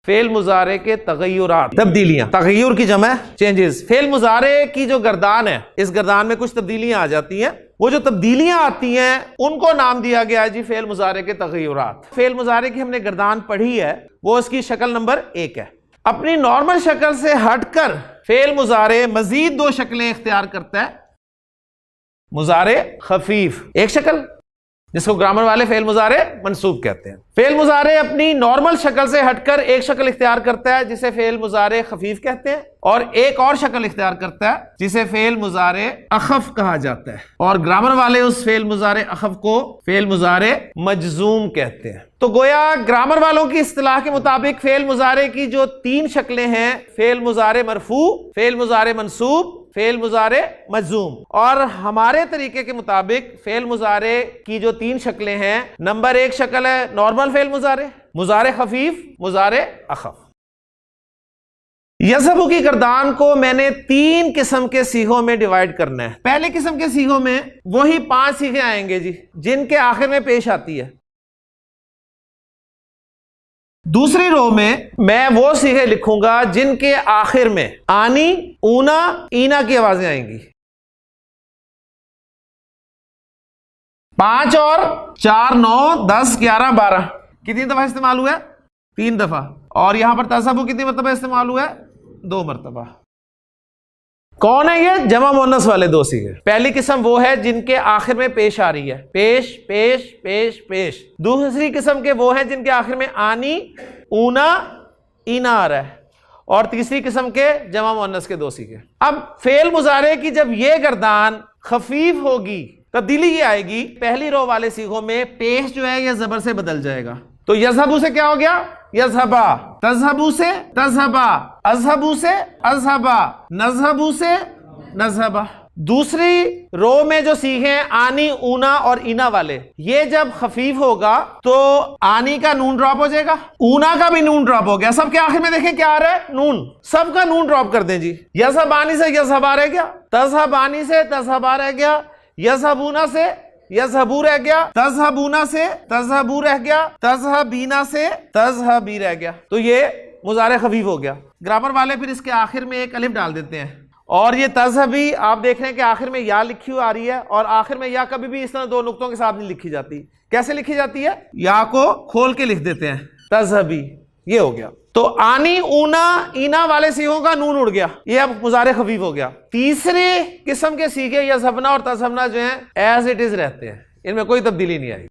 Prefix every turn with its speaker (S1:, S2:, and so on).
S1: Fail मुजारे के तगय्युरात, तब्दीलियां, तगय्युर की जमा चेंजेस। फेल मुजारे की जो गर्दान है, इस गर्दान में कुछ तब्दीलियां आ जाती हैं। वो जो तब्दीलियां आती हैं उनको नाम दिया गया है जी फेल मुजारे के तगय्युरात। फेल मुजारे की हमने गर्दान पढ़ी है, वो इसकी शक्ल नंबर 1 है। अपनी नॉर्मल शक्ल से हटकर फेल मुजारे मजीद 2 शक्लें इख्तियार करता है। मुजारे खफीफ एक शक्ल, जिसको ग्रामर वाले फेल मुजारे मंसूब कहते हैं। फेल मुजारे अपनी नॉर्मल शक्ल से हटकर एक शक्ल इख्तियार करता है जिसे फेल मुजारे खफीफ कहते हैं, और एक और शक्ल इख्तियार करता है जिसे फेल मुजारे अखफ कहा जाता है, और ग्रामर वाले उस फेल मुजारे अखफ को फेल मुजारे मजजूम कहते हैं। तो गोया ग्रामर वालों की इस्तिलाह के मुताबिक फेल मुजारे की जो 3 शक्लें हैं, फेल मुजारे मरफू, फेल मुजारे मंसूब, फेल मुजारे मजजूम, और हमारे तरीके के मुताबिक फेल मुजारे की जो 3 शक्लें हैं, नंबर 1 शक्ल है नॉर्मल फेल मुजारे, मुजारे खफीफ, मुजारे अखफ। यज़हबु की गर्दान को मैंने 3 किस्म के सीगों में डिवाइड करना है। पहले किस्म के सीगों में वही 5 सीगे आएंगे जी, जिनके आखिर में पेश आती है। दूसरी रो में मैं वो सीगे लिखूंगा जिनके आखिर में आनी, ऊना, ईना की आवाजें आएंगी। 5 और 4 9 10 11 12 कितनी दफा इस्तेमाल हुआ है? 3 दफा। और यहां पर तसब्बु कितनी मरतबा इस्तेमाल हुआ है? 2 मरतबा। कौन है ये? जमा मुअन्नस वाले 2 सीगे। पहली किस्म वो है जिनके आखिर में पेश आ रही है, पेश पेश पेश पेश। दूसरी किस्म के वो हैं जिनके आखिर में आनी, ऊना, ईना आ रहा है। और तीसरी किस्म के जमा मुअन्नस के 2 सीगे। अब फेल मुजारे की जब ये गर्दान खफीफ होगी, तब्दीली ये आएगी, पहली रो वाले सीगों में पेश जो है ये जबर से बदल जाएगा। तो यज़हबु से क्या हो गया? यज़हबा। तज़हबु से तज़हबा। अज़हबु से अज़हबा। नज़हबु से नज़हबा। दूसरी रो में जो सीखे हैं आनी, ऊना और इना वाले, ये जब खफीफ होगा तो आनी का नून ड्रॉप हो जाएगा, ऊना का भी नून ड्रॉप हो गया। सबके आखिर में देखें क्या आ रहा है? नून। सबका नून ड्रॉप कर दें जी। यज़हबानी से यज़हबा रह गया, तज़हबानी से तज़हबा रह गया, यज़हबूना से यज़हबू रह गया, तज़हबूना से तज़हबू रह गया, तज़हबीना से तज़हबी रह गया। तो ये मुजारे खफीफ हो गया। ग्रामर वाले फिर इसके आखिर में एक अलिफ डाल देते हैं, और ये तज़हबी आप देख रहे हैं कि आखिर में या लिखी हुई आ रही है, और आखिर में या कभी भी इस तरह 2 नुक्तों के साथ नहीं लिखी जाती। कैसे लिखी जाती है? या को खोल के लिख देते हैं, तज़हबी। ये हो गया। तो आनी, ऊना, ईना वाले सीगों का नून उड़ गया, ये अब मुजारे खफीफ हो गया। तीसरे किस्म के सीगे यज़हबना और तज़हबना जो हैं एज इट इज रहते हैं, इनमें कोई तब्दीली नहीं आई।